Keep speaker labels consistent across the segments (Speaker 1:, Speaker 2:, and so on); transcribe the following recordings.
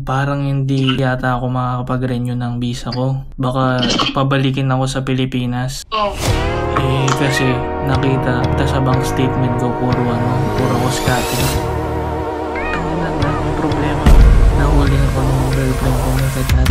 Speaker 1: Parang hindi yata ako makakapag-renew ng visa ko. Baka pabalikin ako sa Pilipinas. Kasi nakita sa bank statement ko puro ko scatter. Ang problema. Nahuli ako ng girlfriend ko may kachat.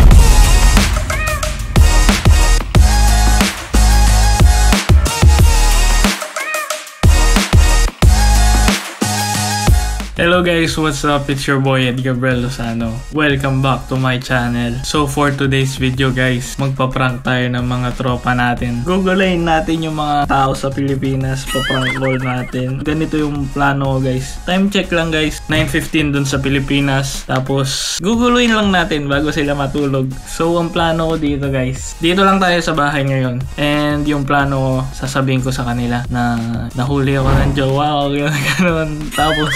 Speaker 1: Hello guys, what's up? It's your boy Ed Gabriel Lozano. Welcome back to my channel. So for today's video guys, magpa-prank tayo ng mga tropa natin. Gugulayin natin yung mga tao sa Pilipinas, pa-prank call natin. Ganito yung plano ko guys. Time check lang guys, 9:15 dun sa Pilipinas. Tapos guguluin lang natin bago sila matulog. So ang plano ko dito guys, dito lang tayo sa bahay ngayon. And yung plano ko, sasabihin ko sa kanila na nahuli ako ng jowa ko, gano'n. Tapos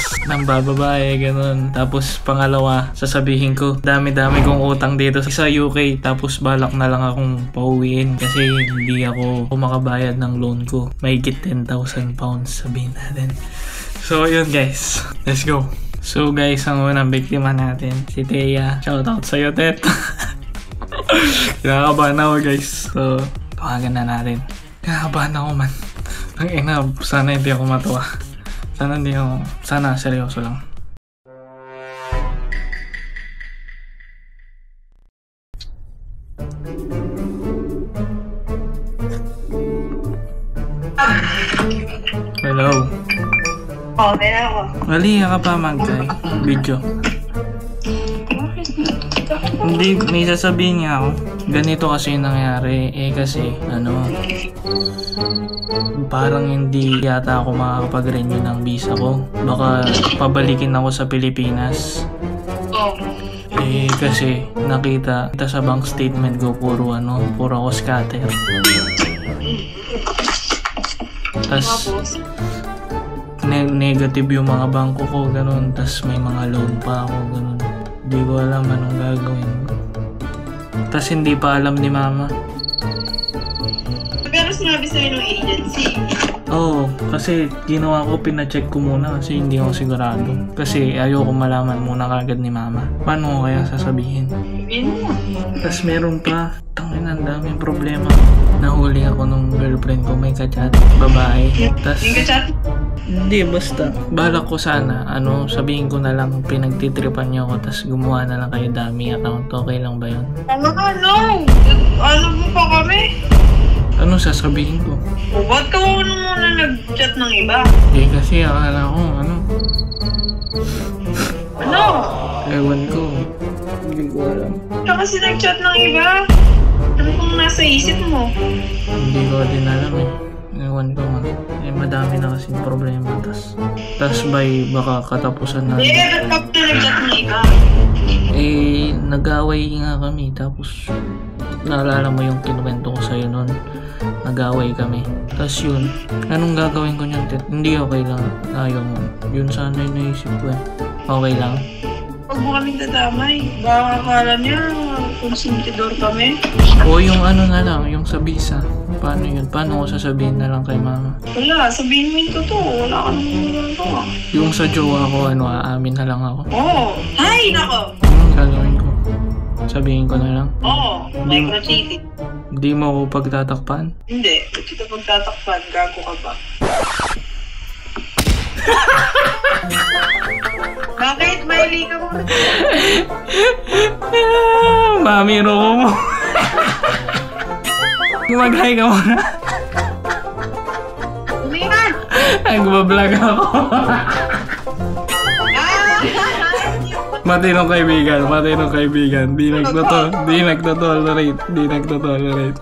Speaker 1: babae, ganun. Tapos pangalawa, sasabihin ko, dami-dami kong utang dito sa UK. Tapos balak na lang akong pauwiin kasi hindi ako makabayad ng loan ko. Mahigit 10,000 pounds, sabihin natin. So yun guys, let's go. So guys, ang unang biktima natin, si Thea. Shoutout sa'yo, Tet. Kinakabahan ako guys. So, tawagan na natin. Kinakabahan ako man. Ang ina, sana hindi ako matuwa. Sana seryoso lang. Hello.
Speaker 2: Okay na ako.
Speaker 1: Mali ka pa video. Hindi, may sasabihin niya ako. Ganito kasi yung nangyari. Kasi parang hindi yata ako makakapag-renew ng visa ko. Baka pabalikin ako sa Pilipinas. Kasi nakita sa bank statement ko puro ako scatter. Tas negative yung mga bangko ko, ganun. Tas may mga loan pa ako, ganun. Hindi ko alam anong gagawin ko. Tas hindi pa alam ni mama.
Speaker 2: Pero sinabi sa'yo ng agency?
Speaker 1: Oo, kasi ginawa ko, pina-check ko muna kasi hindi ako sigurado. Kasi ayoko malaman muna kagad ni mama. Paano ko kaya sasabihin? Tas meron pa, ang daming problema. Nahuli ako nung girlfriend ko, may kachat, babae. Tas
Speaker 2: yung kachat?
Speaker 1: Hindi, basta balak ko sana, sabihin ko na lang pinagtitripan niyo ako, tas gumawa na lang kayo dummy account. Okay lang ba yun?
Speaker 2: Ano mo pa kami?
Speaker 1: Ano sasabihin ko?
Speaker 2: Ba't ka muna nag-chat ng iba?
Speaker 1: Kasi akala ko, ewan ko. Hindi ko alam.
Speaker 2: Ka kasi nag-chat ng iba? Ano kung nasa isip mo?
Speaker 1: Hindi ko din alam Ewan ko man. Madami na kasing problema. Tas baka katapusan na.
Speaker 2: Ba't ka nag-chat ng iba?
Speaker 1: Nag-away nga kami. Tapos naalala mo yung kinuwento ko sa'yo nun. Nag-away kami. Tas yun, anong gagawin ko niyan, Tet? Hindi okay lang. Ayaw mo. Yun sana yung naisip ko Okay lang?
Speaker 2: Huwag mo kaming dadamay. Baka akala niya konsumidor kami.
Speaker 1: O yung na lang, yung sa visa. Paano yun? Paano ko sasabihin na lang kay mama?
Speaker 2: Wala, sabihin mo yung totoo. Wala ka naman ginagawa.
Speaker 1: Yung sa jowa ko, aamin na lang ako.
Speaker 2: Ay, nako!
Speaker 1: Anong gagawin ko? Sabihin ko na lang?
Speaker 2: Micro-cheating.
Speaker 1: Hindi mo ako pagtatakpan?
Speaker 2: Hindi, ba't kita pagtatakpan? Gago ka ba? Bakit? Maili ka mo?
Speaker 1: Mami, roko mo. Mag-hi ka muna.
Speaker 2: Umihan!
Speaker 1: Nagbablog ako. Matinong kaibigan. Di nagtotolerate.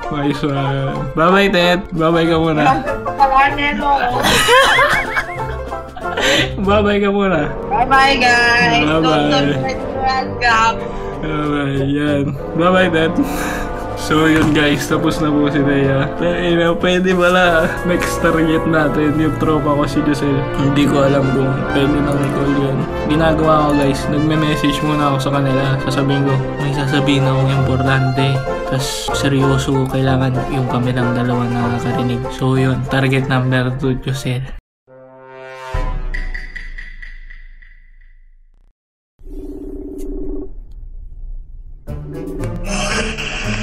Speaker 1: Nice one. Bye-bye, Ted. Bye-bye ka muna. Bye-bye ka muna.
Speaker 2: Bye-bye, guys.
Speaker 1: Bye-bye. Bye-bye. Yan. Bye-bye, Ted. So yun guys, tapos na po si Thea. Pwede pala next target natin yung tropa ko si Josel. Hindi ko alam kung pwede nang i-call yun. Ginagawa ko guys, nagme-message muna ako sa kanila. Sasabihin ko, may sasabihin akong importante. Tapos seryoso, kailangan yung kami lang dalawa na nakakarinig. So yun, target number 2, Josel.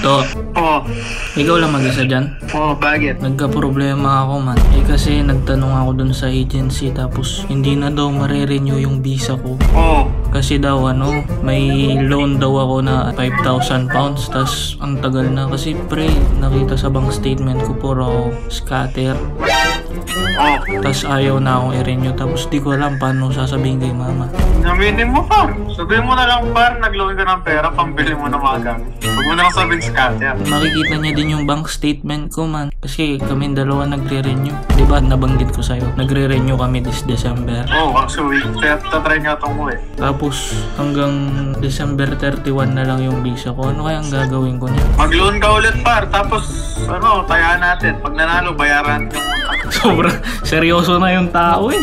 Speaker 1: To,
Speaker 2: Oo.
Speaker 1: ikaw lang mag-isa dyan?
Speaker 2: Oo, bakit?
Speaker 1: Nagka-problema ako man. Kasi nagtanong ako dun sa agency tapos hindi na daw mare-renew yung visa ko.
Speaker 2: Oo.
Speaker 1: Kasi daw may loan daw ako na 5,000 pounds. Tas ang tagal na kasi pre, nakita sa bank statement ko puro scatter.
Speaker 2: Oo.
Speaker 1: Tas ayaw na akong i-renew. Tapos di ko alam paano sasabihin kay mama.
Speaker 2: Aminin mo par. Sabihin mo na lang par, nag-loan ka ng pera, pambili mo ng mga gamit. Huwag mo na lang sabihin scatter.
Speaker 1: Makikita niya din yung bank statement ko man. Kasi kami dalawa nagre-renew. Diba nabanggit ko sa'yo? Nagre-renew kami this December.
Speaker 2: Oo, actually, tatry nga itong mo eh.
Speaker 1: Tapos hanggang December 31 na lang yung visa ko. Ano kaya ang gagawin ko niya?
Speaker 2: Mag-loan ka ulit par, tapos tayaan natin. Pag nanalo, bayaran yung utang.
Speaker 1: Sobrang seryoso na yung tao eh.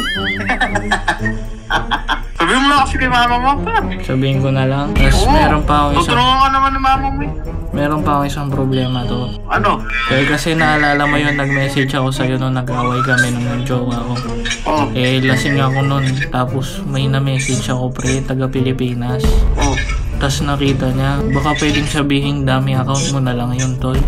Speaker 2: Sabihin mo na kasi kay mama mo par.
Speaker 1: Sabihin ko na lang. Tapos meron pa akong
Speaker 2: Tutulungan ka naman ng mama mo eh.
Speaker 1: meron pa akong isang problema to.
Speaker 2: Ano?
Speaker 1: Kasi naalala mo yun, nag-message ako sa'yo nung nag-away kami nung jowa ko.
Speaker 2: Oo.
Speaker 1: Lasing ako nun. Tapos may na-message ako pre, taga Pilipinas.
Speaker 2: Oo.
Speaker 1: Tapos nakita niya, baka pwedeng sabihin dami account mo na lang yun tol.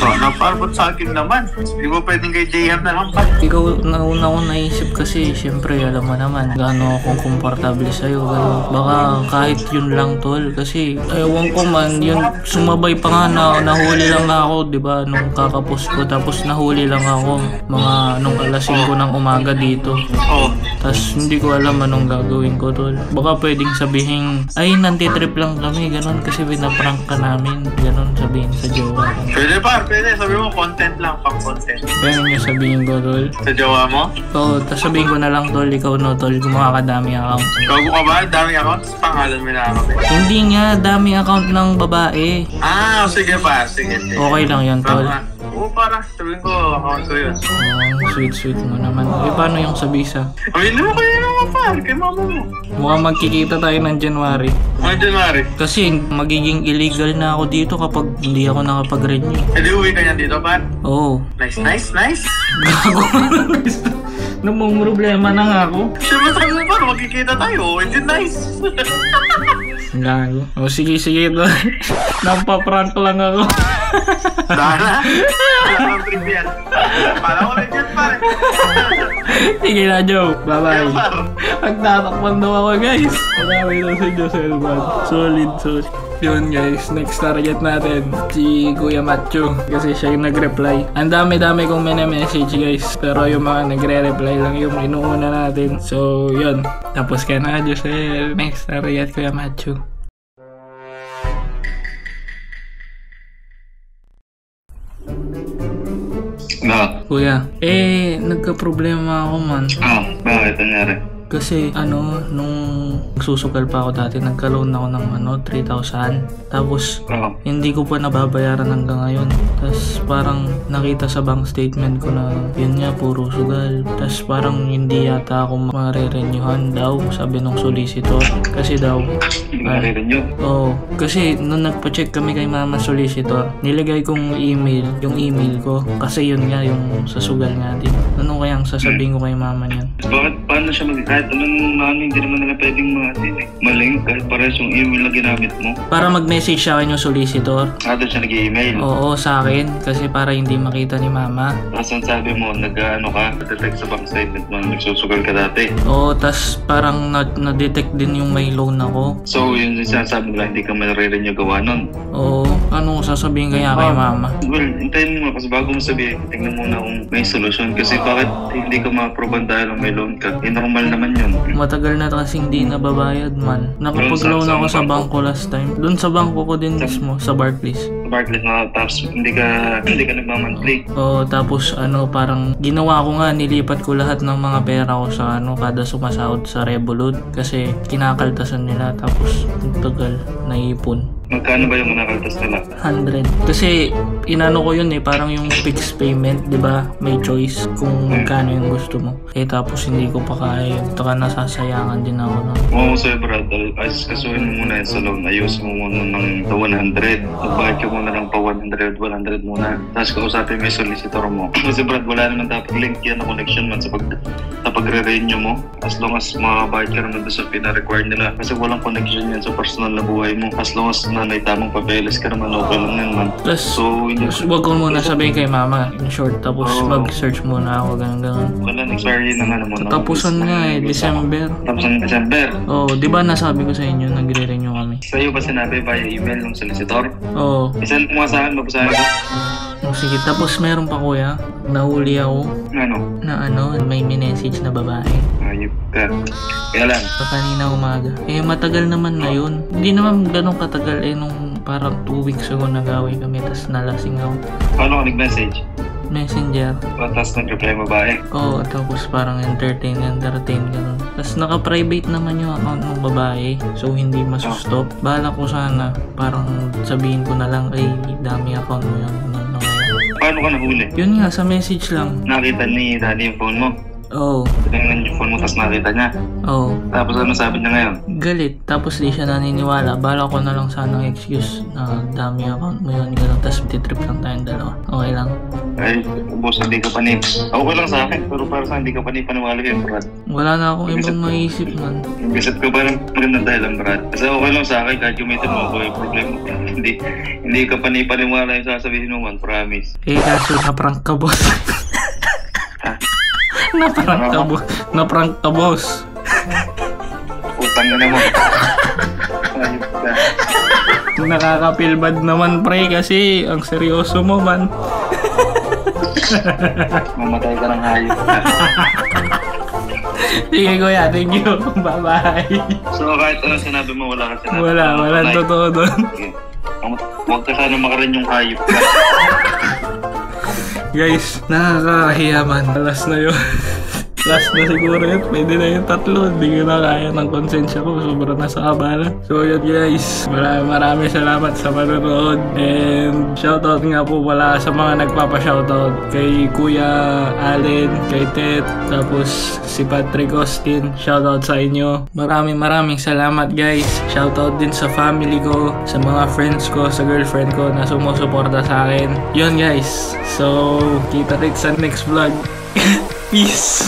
Speaker 2: Naparbot sa akin naman. Hindi mo pwedeng kay JM na lang par.
Speaker 1: Ikaw, nauna ko naisip kasi, syempre alam mo naman, gaano akong komportable sa'yo. Baka kahit yun lang tol, kasi ewan ko man, yun sumabay pa nga na nahuli lang ako, diba, nung kakapos ko. Tapos nahuli lang ako, mga nung alas 5 ng umaga dito.
Speaker 2: Oo.
Speaker 1: Tapos hindi ko alam anong gagawin ko tol. Baka pwedeng sabihin, ay nantitrip lang kami, ganun, kasi pinaprank ka namin. Ganun sabihin sa jowa ko.
Speaker 2: Pwede par, pwede. Sabi mo content lang, pang content.
Speaker 1: Ganun yung sabihin ko tol.
Speaker 2: Sa jowa mo?
Speaker 1: Oo, tapos sabihin ko na lang tol, ikaw no tol, gumawa ka dami account.
Speaker 2: Gago ka ba? Dami accounts? Pangalan mo na ako.
Speaker 1: Hindi nga, dami account ng babae.
Speaker 2: Sige pa. Sige.
Speaker 1: Okay lang yun tol.
Speaker 2: Oo, para. Sabihin ko, account ko yun.
Speaker 1: Sweet mo naman. Paano yung sa visa?
Speaker 2: Aminin mo kayo naman pa. Kay mama mo.
Speaker 1: Mukhang magkikita tayo ng January.
Speaker 2: Mga January.
Speaker 1: Kasi magiging illegal na ako dito kapag hindi ako nakapag-renew.
Speaker 2: Hindi uwi ka niyan dito, par?
Speaker 1: Oo.
Speaker 2: Nice.
Speaker 1: Gago. Namang problema na nga ako.
Speaker 2: Siyempre tayo mo par, magkikita tayo. Hindi nice.
Speaker 1: Gago. Sige tol. Nampaprank lang ako.
Speaker 2: Sana. Ang trip yan. Para ko rin yan, par.
Speaker 1: Sige na, Joe. Bye-bye.
Speaker 2: Par.
Speaker 1: Nagtatakpan daw ako, guys. Marami daw si Joselman. Solid. Yun, guys. Next target natin, si Kuya Matthew. Kasi siya yung nag-reply. Ang dami-dami kong message, guys. Pero yung mga nagre-reply lang yung inuuna natin. So, yun. Tapos ka na, Josel. Next target, Kuya Matthew. Kuya, nagka-problema ako man.
Speaker 2: Bakit? Nangyari?
Speaker 1: Kasi nung susukal pa ako dati, nagka-loan ako ng 3,000. Tapos hindi ko pa nababayaran hanggang ngayon. Tapos parang nakita sa bank statement ko na yun nga, puro sugal. Tapos parang hindi yata ako marirenyuhan daw, sabi nung solicitor. Kasi daw
Speaker 2: Marirenew?
Speaker 1: Oo, kasi nung nagpa-check kami kay mama solicitor, nilagay kong email, yung email ko. Kasi yun nga, yung sa sugal natin. Ano kayang sasabihin ko kay mama niyan?
Speaker 3: Bakit? Paano siya kahit anong hindi naman nila pwedeng malink kahit parehas yung email na ginamit mo?
Speaker 1: Para mag-message sa akin yung solicitor.
Speaker 3: Doon siya nag-email?
Speaker 1: Oo, sa akin. Kasi para hindi makita ni mama.
Speaker 3: Tapos ang sabi mo, detect sa bank statement mo na nagsusugal ka dati.
Speaker 1: Oo, tas parang na-detect din yung may loan ako.
Speaker 3: So, yun yung sinasabi nila, hindi ka marirenew gawa nun?
Speaker 1: Oo, ano sasabihin kaya kay mama?
Speaker 3: Well, hintayin mo kasi bago mo sabihin, tingnan muna kung may solusyon. Kasi bakit hindi ka ma-approve dahil may loan ka? Normal naman yun.
Speaker 1: Matagal na kasi hindi nababayad man. Nakapag-loan ako sa bangko last time. Doon sa bangko ko din mismo, sa Barclays.
Speaker 3: Barclays na, tapos hindi ka nagmamonthly.
Speaker 1: Oo, tapos parang ginawa ko nga, nilipat ko lahat ng mga pera ko sa kada sumasahod sa Revolut. Kasi kinakaltasan nila, tapos tagal, naipon.
Speaker 3: Magkano ba yung nakaltas nila?
Speaker 1: 100. Kasi inano ko yun parang yung fixed payment, 'di ba? May choice kung magkano yung gusto mo. Tapos hindi ko pa kaya. Taka nasasayangan din ako nun.
Speaker 3: Oo, sir brad, kasuhin mo muna yung sa loan. Ayusin mo muna ng 100. Magbayad ka muna ng pa 100 muna. Tapos kausapin mo yung solicitor mo. Kasi brad, wala naman dapat link yan na connection man sa pagre-renew mo. As long as makabayad ka naman doon sa pina-require nila. Kasi walang connection yan sa personal na buhay mo. As long as naman, may tamang papeles ka naman, okay lang yan man.
Speaker 1: Tapos,
Speaker 3: So, hindi
Speaker 1: wag ko muna sabihin kay mama, in short, tapos
Speaker 3: Oo.
Speaker 1: mag-search muna ako, ganun.
Speaker 3: wala nang expiry ng ano mo.
Speaker 1: Tapusan nga eh, December.
Speaker 3: Tapusan ng December.
Speaker 1: Oh, di ba nasabi ko sa inyo, nagre-renew kami?
Speaker 3: Sa'yo ba sinabi via email ng solicitor?
Speaker 1: Oh,
Speaker 3: Isan mo nga sa akin, mabasahin ko.
Speaker 1: sige. Tapos meron pa kuya, nahuli ako
Speaker 3: Ano?
Speaker 1: na may message na babae.
Speaker 3: Ayop ka. Kaya lang,
Speaker 1: Pa kanina umaga. Eh, matagal naman na yun. Hindi naman ganun katagal nung parang 2 weeks ago nag-away kami, tas nalasing ako.
Speaker 3: paano ka nag-message?
Speaker 1: Messenger.
Speaker 3: Tapos nag-reply babae.
Speaker 1: Oo, tapos parang entertain ganun. Tapos naka-private naman yung account ng babae. So, hindi masustop. Bahala ko sana. Parang sabihin ko na lang, ay, dami account mo yun.
Speaker 3: Paano ka nahuli?
Speaker 1: Yun nga, sa message lang.
Speaker 3: Nakita ni daddy yung phone mo.
Speaker 1: Oo.
Speaker 3: Tinignan yung phone mo, tapos nakita niya.
Speaker 1: Oo.
Speaker 3: Tapos ano sabi niya ngayon?
Speaker 1: Galit. Tapos di siya naniniwala. Bala ko na lang sanang excuse na dami account mo yun. Ganun. Tapos titrip lang tayong dalawa. Okay lang.
Speaker 3: Ay, boss, hindi ka pa ni... Okay lang sa akin, pero para sa hindi ka pa ni paniwala kay Brad.
Speaker 1: Wala na akong ibang maisip man.
Speaker 3: Nag-isip ka ba ng magandang dahilan, Brad? Kasi okay lang sa akin, kahit gamitin mo ako yung problema. Hindi ka pa ni paniwala yung sasabihin mo man, promise.
Speaker 1: Eh, kaso na-prank ka, boss. Na-prank ka, boss.
Speaker 3: Utang na naman. Ayop ka.
Speaker 1: Nakaka-feel bad naman, pre, kasi ang seryoso mo, man.
Speaker 3: Mamatay ka ng hayop ka.
Speaker 1: Sige, kuya. Thank you. Bye-bye.
Speaker 3: So kahit ano sinabi mo, wala ka sinabi.
Speaker 1: Wala. Totoo doon.
Speaker 3: Sige. Huwag ka sana makarin yung hayop ka.
Speaker 1: Guys, nakakahiya man. Last na yun. Last na siguro yun. Pwede na yung 3. Hindi ko na kaya ng konsensya ko. Sobrang nasa kabala. So yun guys. Maraming salamat sa panonood. And shoutout nga po pala sa mga nagpapa-shoutout. Kay Kuya Allen, kay Ted, tapos si Patrick Austin. Shoutout sa inyo. Maraming salamat guys. Shoutout din sa family ko, sa mga friends ko, sa girlfriend ko na sumusuporta sa akin. Yun guys. So, kita-kits sa next vlog. Peace!